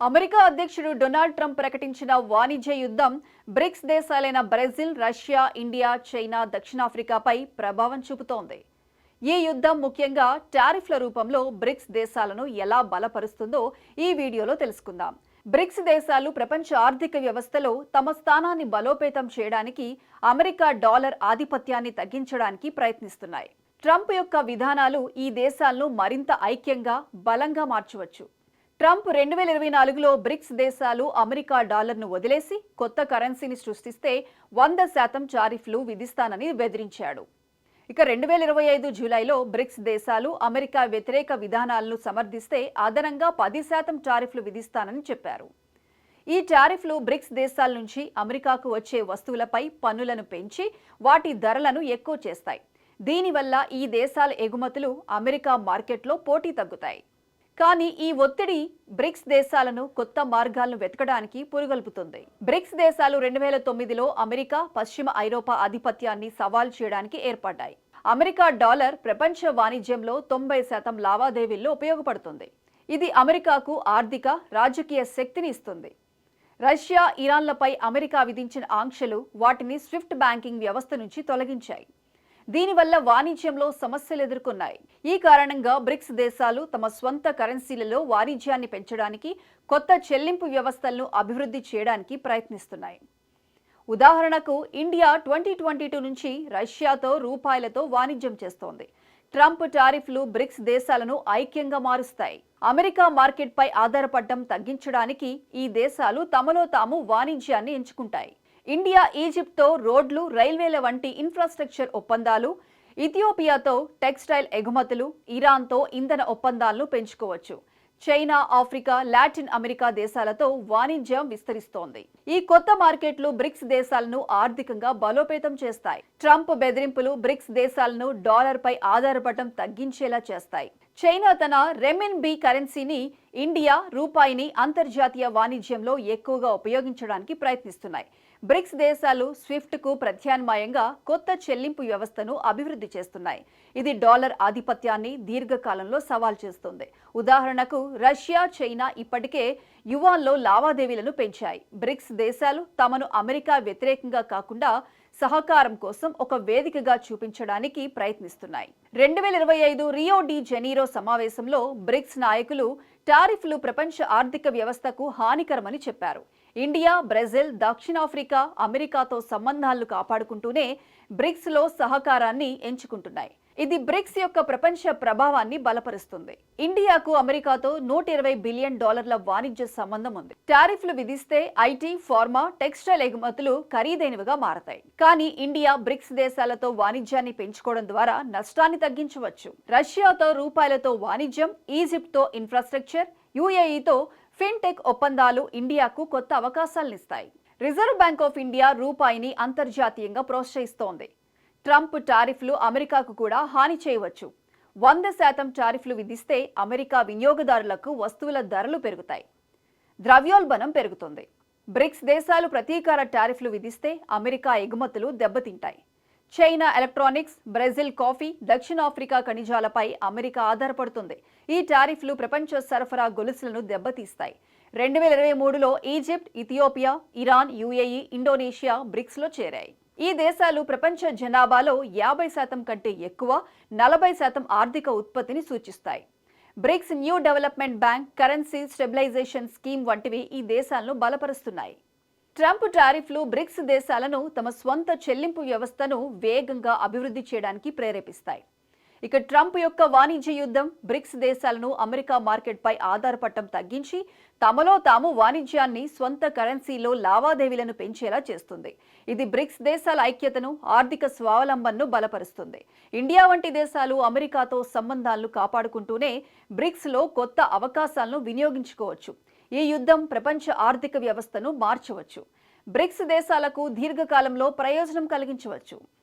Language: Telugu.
అమెరికా అధ్యక్షుడు డొనాల్డ్ ట్రంప్ ప్రకటించిన వాణిజ్య యుద్ధం బ్రిక్స్ దేశాలైన బ్రెజిల్, రష్యా, ఇండియా, చైనా, దక్షిణాఫ్రికాపై ప్రభావం చూపుతోంది. ఈ యుద్ధం ముఖ్యంగా టారిఫ్ల రూపంలో బ్రిక్స్ దేశాలను ఎలా బలపరుస్తుందో ఈ వీడియోలో తెలుసుకుందాం. బ్రిక్స్ దేశాలు ప్రపంచ ఆర్థిక వ్యవస్థలో తమ స్థానాన్ని బలోపేతం చేయడానికి అమెరికా డాలర్ ఆధిపత్యాన్ని తగ్గించడానికి ప్రయత్నిస్తున్నాయి. ట్రంప్ యొక్క విధానాలు ఈ దేశాలను మరింత ఐక్యంగా, బలంగా మార్చవచ్చు. ట్రంప్ 2024లో బ్రిక్స్ దేశాలు అమెరికా డాలర్ను వదిలేసి కొత్త కరెన్సీని సృష్టిస్తే 100% టారిఫ్లు విధిస్తానని బెదిరించాడు. ఇక 2025 జూలైలో బ్రిక్స్ దేశాలు అమెరికా వ్యతిరేక విధానాలను సమర్థిస్తే అదనంగా 10% టారిఫ్లు విధిస్తానని చెప్పారు. ఈ టారిఫ్లు బ్రిక్స్ దేశాల నుంచి అమెరికాకు వచ్చే వస్తువులపై పన్నులను పెంచి వాటి ధరలను ఎక్కువ చేస్తాయి. దీనివల్ల ఈ దేశాల ఎగుమతులు అమెరికా మార్కెట్లో పోటీ తగ్గుతాయి. కానీ ఈ ఒత్తిడి బ్రిక్స్ దేశాలను కొత్త మార్గాలను వెతకడానికి పురుగొల్పుతుంది. బ్రిక్స్ దేశాలు 2009లో అమెరికా, పశ్చిమ ఐరోపా ఆధిపత్యాన్ని సవాల్ చేయడానికి ఏర్పడ్డాయి. అమెరికా డాలర్ ప్రపంచ వాణిజ్యంలో 90% లావాదేవీల్లో ఉపయోగపడుతుంది. ఇది అమెరికాకు ఆర్థిక, రాజకీయ శక్తిని ఇస్తుంది. రష్యా, ఇరాన్లపై అమెరికా విధించిన ఆంక్షలు వాటిని స్విఫ్ట్ బ్యాంకింగ్ వ్యవస్థ నుంచి తొలగించాయి. దీనివల్ల వాణిజ్యంలో సమస్యలు ఎదుర్కొన్నాయి. ఈ కారణంగా బ్రిక్స్ దేశాలు తమ స్వంత కరెన్సీలలో వాణిజ్యాన్ని పెంచడానికి, కొత్త చెల్లింపు వ్యవస్థలను అభివృద్ధి చేయడానికి ప్రయత్నిస్తున్నాయి. ఉదాహరణకు ఇండియా 2022 నుంచి రష్యాతో రూపాయలతో వాణిజ్యం చేస్తోంది. ట్రంప్ టారిఫ్లు బ్రిక్స్ దేశాలను ఐక్యంగా మారుస్తాయి. అమెరికా మార్కెట్పై ఆధారపడటం తగ్గించడానికి ఈ దేశాలు తమలో తాము వాణిజ్యాన్ని ఎంచుకుంటాయి. ఇండియా, ఈజిప్ట్తో రోడ్లు, రైల్వేల వంటి ఇన్ఫ్రాస్ట్రక్చర్ ఒప్పందాలు, ఇథియోపియాతో టెక్స్టైల్ ఎగుమతులు, ఇరాన్తో ఇంధన ఒప్పందాలను పెంచుకోవచ్చు. చైనా, ఆఫ్రికా, లాటిన్ అమెరికా దేశాలతో వాణిజ్యం విస్తరిస్తోంది. ఈ కొత్త మార్కెట్లు బ్రిక్స్ దేశాలను ఆర్థికంగా బలోపేతం చేస్తాయి. ట్రంప్ బెదిరింపులు బ్రిక్స్ దేశాలను డాలర్పై ఆధారపడటం తగ్గించేలా చేస్తాయి. చైనా తన రెమిన్బీ కరెన్సీని, ఇండియా రూపాయిని అంతర్జాతీయ వాణిజ్యంలో ఎక్కువగా ఉపయోగించడానికి ప్రయత్నిస్తున్నాయి. బ్రిక్స్ దేశాలు స్విఫ్ట్కు ప్రత్యామ్నాయంగా కొత్త చెల్లింపు వ్యవస్థను అభివృద్ధి చేస్తున్నాయి. ఇది డాలర్ ఆధిపత్యాన్ని దీర్ఘకాలంలో సవాల్ చేస్తుంది. ఉదాహరణకు రష్యా, చైనా ఇప్పటికే యువాన్లో లావాదేవీలను పెంచాయి. బ్రిక్స్ దేశాలు తమను అమెరికా వ్యతిరేకంగా కాకుండా సహకారం కోసం ఒక వేదికగా చూపించడానికి ప్రయత్నిస్తున్నాయి. 2025 రియో డి జనీరో సమావేశంలో బ్రిక్స్ నాయకులు టారిఫ్లు ప్రపంచ ఆర్థిక వ్యవస్థకు హానికరమని చెప్పారు. ఇండియా, బ్రెజిల్, దక్షిణాఫ్రికా అమెరికాతో సంబంధాలను కాపాడుకుంటూనే బ్రిక్స్లో సహకారాన్ని ఎంచుకుంటున్నాయి. ఇది బ్రిక్స్ యొక్క ప్రపంచ ప్రభావాన్ని బలపరుస్తుంది. ఇండియాకు అమెరికాతో $120 బిలియన్ వాణిజ్య సంబంధం ఉంది. టారిఫ్లు విధిస్తే ఐటీ, ఫార్మా, టెక్స్టైల్ ఎగుమతులు ఖరీదైనవిగా మారతాయి. కానీ ఇండియా బ్రిక్స్ దేశాలతో వాణిజ్యాన్ని పెంచుకోవడం ద్వారా నష్టాన్ని తగ్గించవచ్చు. రష్యాతో రూపాయలతో వాణిజ్యం, ఈజిప్ట్తో ఇన్ఫ్రాస్ట్రక్చర్, యుఏఈతో ఫిన్టెక్ ఒప్పందాలు ఇండియాకు కొత్త అవకాశాలనిస్తాయి. రిజర్వ్ బ్యాంక్ ఆఫ్ ఇండియా రూపాయిని అంతర్జాతీయంగా ప్రోత్సహిస్తోంది. ట్రంప్ టారిఫ్లు అమెరికాకు కూడా హాని చేయవచ్చు. 100% టారిఫ్లు విధిస్తే అమెరికా వినియోగదారులకు వస్తువుల ధరలు పెరుగుతాయి, ద్రవ్యోల్బణం పెరుగుతుంది. బ్రిక్స్ దేశాలు ప్రతీకార టారిఫ్లు విధిస్తే అమెరికా ఎగుమతులు దెబ్బతింటాయి. చైనా ఎలక్ట్రానిక్స్, బ్రెజిల్ కాఫీ, దక్షిణాఫ్రికా ఖనిజాలపై అమెరికా ఆధారపడుతుంది. ఈ టారిఫ్లు ప్రపంచ సరఫరా గొలుసులను దెబ్బతీస్తాయి. 2023లో Egypt, Ethiopia, Iran, UAE, Indonesia బ్రిక్స్లో చేరాయి. ఈ దేశాలు ప్రపంచ జనాభాలో 50% కంటే ఎక్కువ, 40% ఆర్థిక ఉత్పత్తిని సూచిస్తాయి. BRICS new development bank, currency stabilisation scheme వంటివి ఈ దేశాలను బలపరుస్తున్నాయి. ట్రంప్ టారిఫ్లు బ్రిక్స్ దేశాలను తమ స్వంత చెల్లింపు వ్యవస్థను వేగంగా అభివృద్ధి చేయడానికి ప్రేరేపిస్తాయి. ఇక ట్రంప్ యొక్క వాణిజ్య యుద్ధం బ్రిక్స్ దేశాలను అమెరికా మార్కెట్పై ఆధారపడటం తగ్గించి తమలో తాము వాణిజ్యాన్ని, స్వంత కరెన్సీలో లావాదేవీలను పెంచేలా చేస్తుంది. ఇది బ్రిక్స్ దేశాల ఐక్యతను, ఆర్థిక స్వావలంబనను బలపరుస్తుంది. ఇండియా వంటి దేశాలు అమెరికాతో సంబంధాలను కాపాడుకుంటూనే బ్రిక్స్లో కొత్త అవకాశాలను వినియోగించుకోవచ్చు. ఈ యుద్ధం ప్రపంచ ఆర్థిక వ్యవస్థను మార్చవచ్చు. బ్రిక్స్ దేశాలకు దీర్ఘకాలంలో ప్రయోజనం కలిగించవచ్చు.